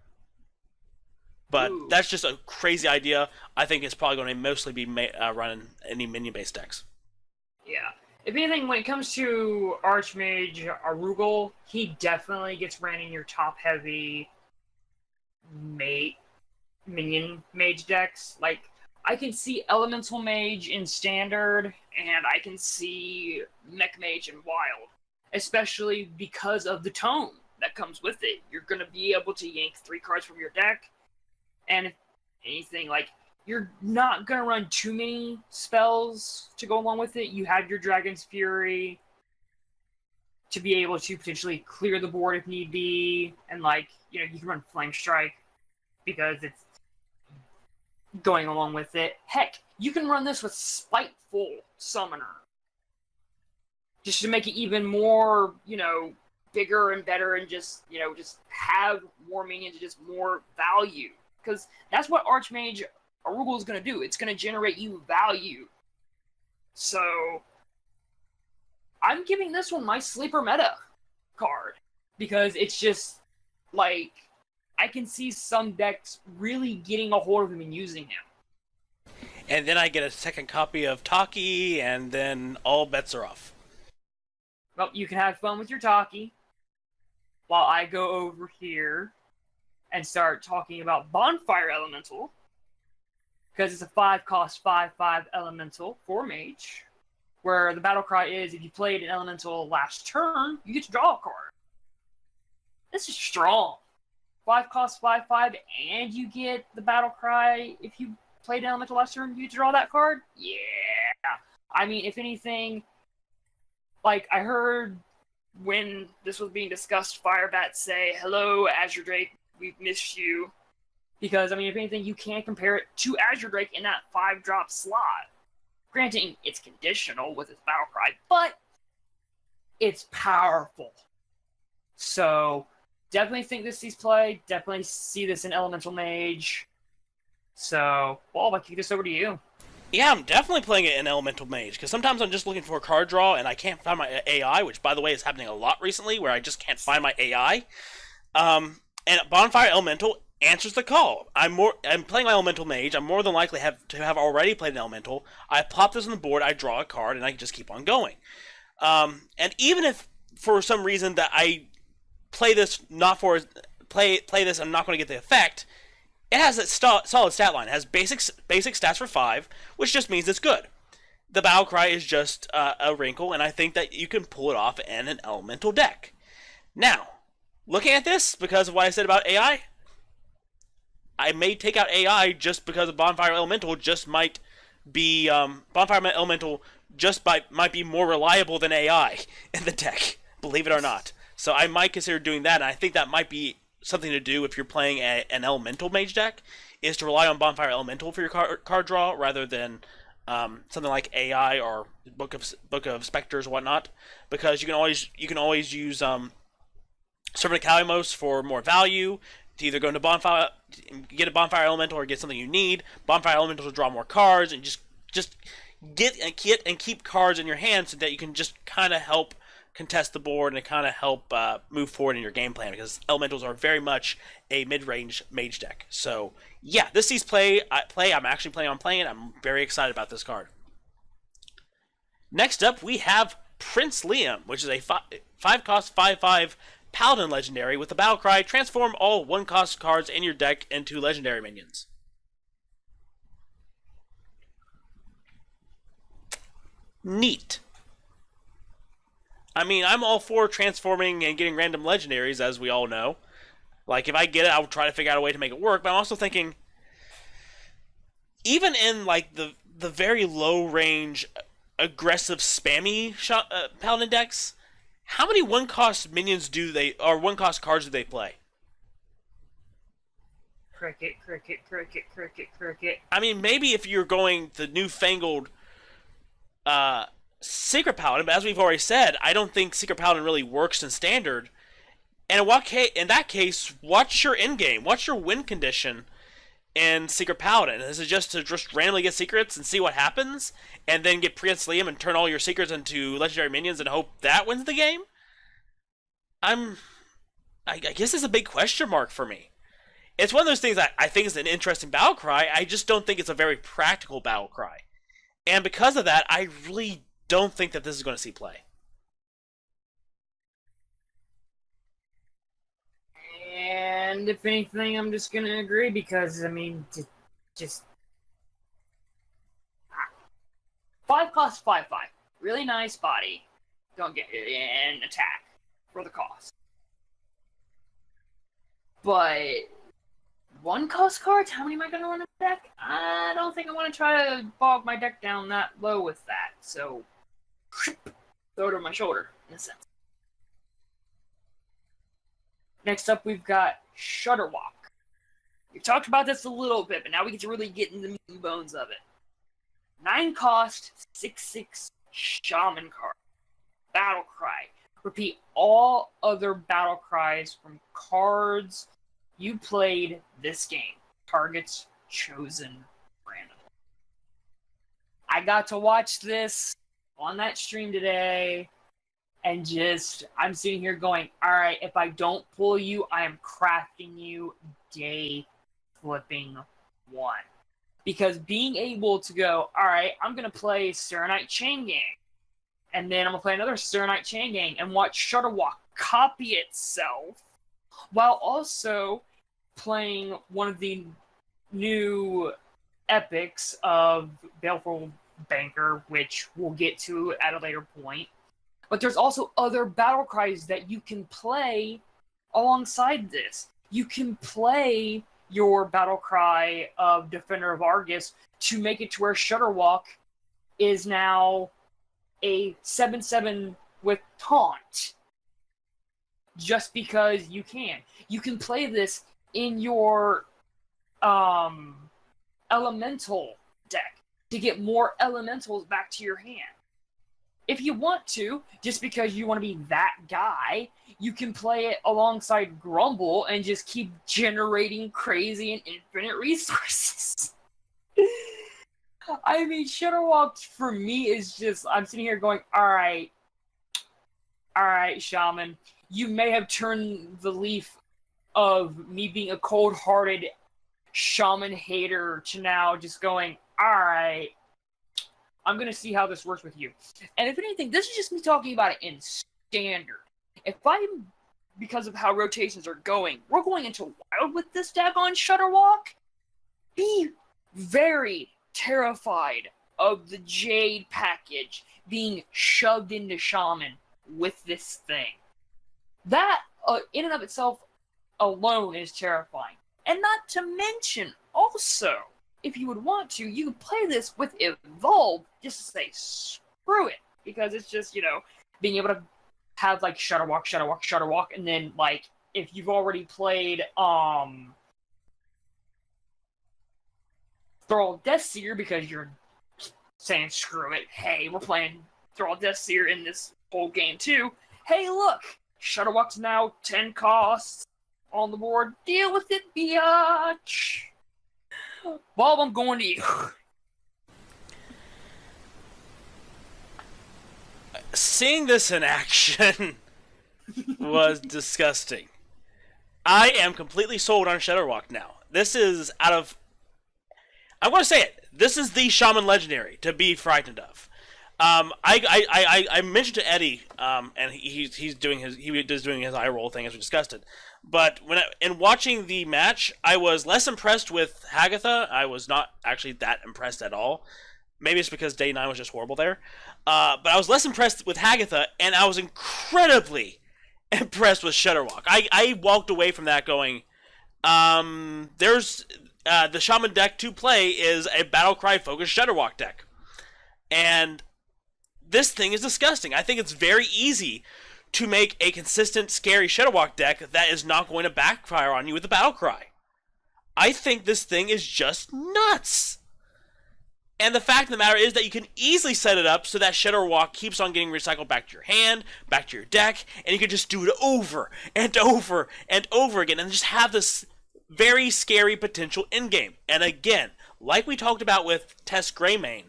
But Ooh. that's just a crazy idea. I think it's probably going to mostly be running any minion-based decks. Yeah. If anything, when it comes to Archmage Arugal, he definitely gets ran in your top-heavy minion mage decks. Like, I can see Elemental Mage in Standard, and I can see Mech Mage in Wild. Especially because of the tome that comes with it. You're going to be able to yank 3 cards from your deck, and if anything, like, you're not going to run too many spells to go along with it. You have your Dragon's Fury to be able to potentially clear the board if need be, and, like, you can run Flame Strike because it's going along with it. Heck, you can run this with Spiteful Summoner just to make it even more, bigger and better, and just have more minions and just more value. Because that's what Archmage Arugal is going to do. It's going to generate you value. So, I'm giving this one my sleeper meta card. Because it's just, like, I can see some decks really getting a hold of him and using him. And then I get a second copy of Taki, and then all bets are off. Well, you can have fun with your Taki while I go over here and start talking about Bonfire Elemental, because it's a 5-cost 5/5 Elemental for Mage, where the battle cry is, if you played an Elemental last turn, you get to draw a card. This is strong. 5-cost 5/5, and you get the battle cry if you played an Elemental last turn, you get to draw that card? Yeah! I mean, if anything, like, I heard when this was being discussed, Firebat say, "Hello, Azure Drake, we've missed you." Because, I mean, if anything, you can compare it to Azure Drake in that 5-drop slot. Granting, it's conditional with its battle cry, but it's powerful. So, definitely think this sees play. Definitely see this in Elemental Mage. So, Bob, I'll kick this over to you. Yeah, I'm definitely playing it in Elemental Mage, because sometimes I'm just looking for a card draw, and I can't find my AI, which, by the way, is happening a lot recently, where I just can't find my AI. And Bonfire Elemental answers the call. I'm playing my Elemental Mage. I'm more than likely to have already played an Elemental. I plop this on the board, I draw a card, and I can just keep on going. And even if, for some reason, that I play this play this, I'm not going to get the effect, it has a solid stat line. It has basic stats for 5, which just means it's good. The battle cry is just a wrinkle, and I think that you can pull it off in an elemental deck. Now, looking at this, because of what I said about AI, I may take out AI just because of Bonfire Elemental just might be Bonfire Elemental just might be more reliable than AI in the deck, believe it or not. So I might consider doing that, and I think that might be something to do if you're playing an Elemental Mage deck, is to rely on Bonfire Elemental for your card draw rather than something like AI or Book of Specters or whatnot, because you can always use Servant of Kalimos for more value, to either go into Bonfire, get a Bonfire Elemental, or get something you need. Bonfire Elemental to draw more cards, and just get and keep cards in your hand so that you can just kind of help contest the board and kind of help move forward in your game plan, because Elementals are very much a mid-range Mage deck. So yeah, this sees play. I'm actually planning on playing it. I'm very excited about this card. Next up, we have Prince Liam, which is a 5-cost 5/5 Paladin legendary with the battle cry: transform all 1-cost cards in your deck into legendary minions. Neat. I mean, I'm all for transforming and getting random legendaries, as we all know. Like, if I get it, I'll try to figure out a way to make it work, but I'm also thinking, even in, like, the very low-range, aggressive, spammy Paladin decks, how many 1-cost minions or 1-cost cards do they play? Cricket. I mean, maybe if you're going the newfangled Secret Paladin, but as we've already said, I don't think Secret Paladin really works in Standard. And in that case, what's your end game? What's your win condition in Secret Paladin? Is it just to randomly get secrets and see what happens, and then get Prince Liam and turn all your secrets into legendary minions and hope that wins the game? I guess it's a big question mark for me. It's one of those things I think is an interesting battle cry. I just don't think it's a very practical battle cry. And because of that, I really don't think that this is going to see play. And if anything, I'm just going to agree because, I mean, just 5 cost 5/5. Really nice body. Don't get it in attack for the cost. But 1 cost cards, how many am I going to run in the deck? I don't think I want to try to bog my deck down that low with that. So, throw it over my shoulder, in a sense. Next up, we've got Shudderwock. We talked about this a little bit, but now we get to really get into the meat and bones of it. 9 cost, 6/6 Shaman card. Battle Cry. Repeat all other battle cries from cards you played this game. Targets chosen randomly. I got to watch this on that stream today, and I'm sitting here going, alright, if I don't pull you, I am crafting you day flipping 1. Because being able to go, alright, I'm going to play Serenite Chain Gang, and then I'm going to play another Serenite Chain Gang, and watch Shudderwock copy itself, while also playing one of the new epics of Baleful Banker, which we'll get to at a later point. But there's also other battle cries that you can play alongside this. You can play your battle cry of Defender of Argus to make it to where Shudderwock is now a 7/7 with taunt. Just because you can. You can play this in your elemental deck to get more elementals back to your hand. If you want to, just because you want to be that guy, you can play it alongside Grumble and just keep generating crazy and infinite resources. I mean, Shudderwock for me is just, I'm sitting here going, alright, Shaman, you may have turned the leaf of me being a cold-hearted Shaman hater to now just going, alright, I'm going to see how this works with you. And if anything, this is just me talking about it in standard. Because of how rotations are going, we're going into Wild with this deck on Shudderwock, be very terrified of the Jade package being shoved into Shaman with this thing. That, in and of itself, alone is terrifying. And not to mention, also, if you would want to, you could play this with Evolve just to say, screw it. Because it's just, being able to have, like, Shudderwock, and then, like, if you've already played, Thrall Deathseer, because you're saying, screw it, hey, we're playing Thrall Deathseer in this whole game, too. Hey, look! Shudderwock's now 10 costs on the board. Deal with it, biatch! Bob, I'm going to you. Seeing this in action was disgusting. I am completely sold on Shudderwock now. This is I'm going to say it. This is the Shaman Legendary to be frightened of. I mentioned to Eddie, and he's doing his eye roll thing as we discussed it. But in watching the match, I was less impressed with Hagatha. I was not actually that impressed at all. Maybe it's because Day 9 was just horrible there. But I was less impressed with Hagatha, and I was incredibly impressed with Shudderwock. I walked away from that going, there's the Shaman deck to play is a Battlecry focused Shudderwock deck. And this thing is disgusting. I think it's very easy to make a consistent, scary Shudderwock deck that is not going to backfire on you with the Battlecry. I think this thing is just nuts. And the fact of the matter is that you can easily set it up so that Shudderwock keeps on getting recycled back to your hand, back to your deck, and you can just do it over and over and over again and just have this very scary potential endgame. And again, like we talked about with Tess Greymane,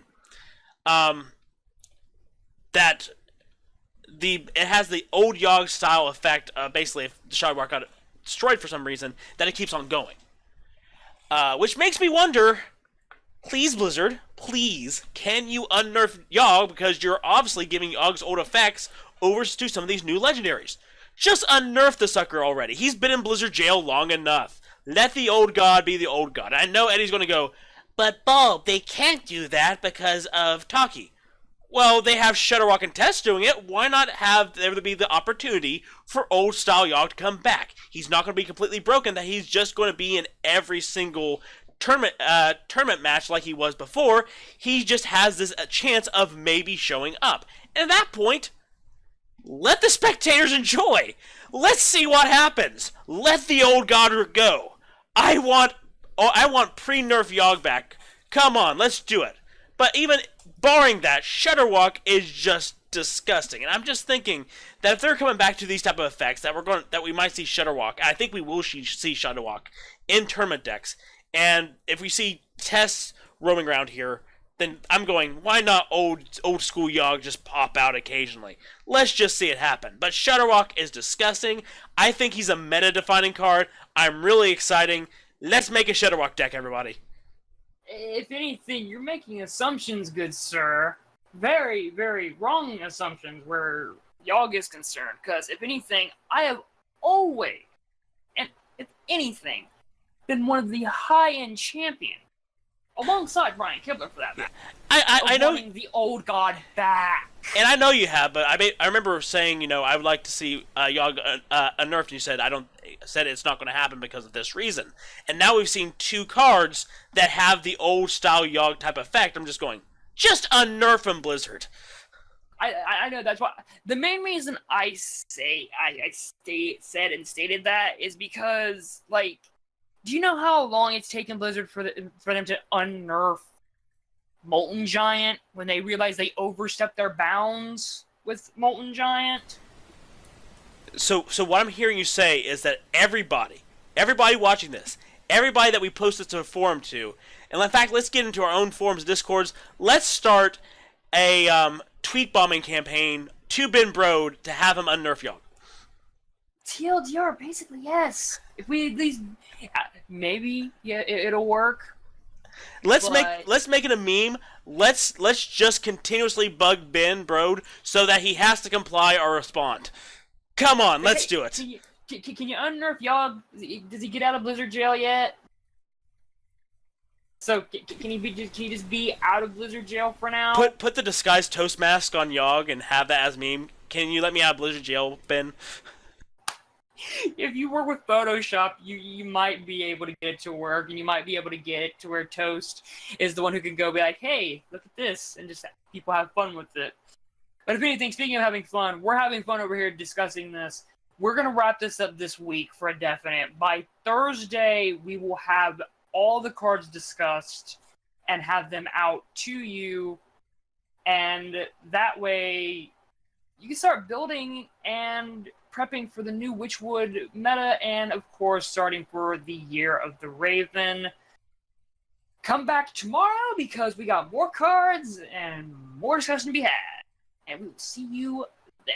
that it has the old Yogg style effect, basically if the Shudderwock got destroyed for some reason, that it keeps on going. Which makes me wonder, please, Blizzard, please, can you unnerf Yogg, because you're obviously giving Yogg's old effects over to some of these new legendaries. Just unnerf the sucker already. He's been in Blizzard jail long enough. Let the old god be the old god. I know Eddie's going to go, but Bulb, they can't do that because of Taki. Well, they have Shudderwock and Tess doing it. Why not have there be the opportunity for old style Yogg to come back? He's not going to be completely broken, that he's just going to be in every single tournament match like he was before. He just has this chance of maybe showing up. And at that point, let the spectators enjoy. Let's see what happens. Let the old god go. I want pre-nerf Yogg back. Come on, let's do it. But even barring that, Shudderwock is just disgusting. And I'm just thinking that if they're coming back to these type of effects, that we might see Shudderwock. I think we will see Shudderwock in tournament decks. And if we see Tess roaming around here, then I'm going, why not old school Yogg just pop out occasionally? Let's just see it happen. But Shudderwock is disgusting. I think he's a meta-defining card. I'm really excited. Let's make a Shudderwock deck, everybody. If anything, you're making assumptions, good sir. Very, very wrong assumptions where Yogg is concerned. Because if anything, I have always, and if anything, been one of the high-end champions, alongside Ryan Kibler for that matter. I know the old god back. And I know you have, but I remember saying, I would like to see Yogg unnerfed, and you said said it's not going to happen because of this reason. And now we've seen two cards that have the old style Yogg type effect. I'm just going, just unnerf him, Blizzard. I know, that's why the main reason I stated that is because, like, do you know how long it's taken Blizzard for them to unnerf Molten Giant when they realized they overstepped their bounds with Molten Giant? So what I'm hearing you say is that everybody watching this, everybody that we post this to a forum to, and in fact, let's get into our own forums, Discords. Let's start a tweet bombing campaign to Ben Brode to have him unnerf Yogg. TLDR, basically, yes. If we at least, maybe, yeah, it'll work. Let's make it a meme. Let's just continuously bug Ben Brode so that he has to comply or respond. Come on, let's do it. Can you unnerf Yogg? Does he get out of Blizzard jail yet? So can he just be out of Blizzard jail for now? Put the disguised toast mask on Yogg and have that as meme. Can you let me out of Blizzard jail, Ben? If you work with Photoshop, you might be able to get it to work, and you might be able to get it to where Toast is the one who can go be like, hey, look at this, and just people have fun with it. But if anything, speaking of having fun, we're having fun over here discussing this. We're going to wrap this up this week for a definite. By Thursday, we will have all the cards discussed and have them out to you, and that way you can start building and prepping for the new WitchWood meta, and of course starting for the Year of the Raven. Come back tomorrow because we got more cards and more discussion to be had, and we will see you then.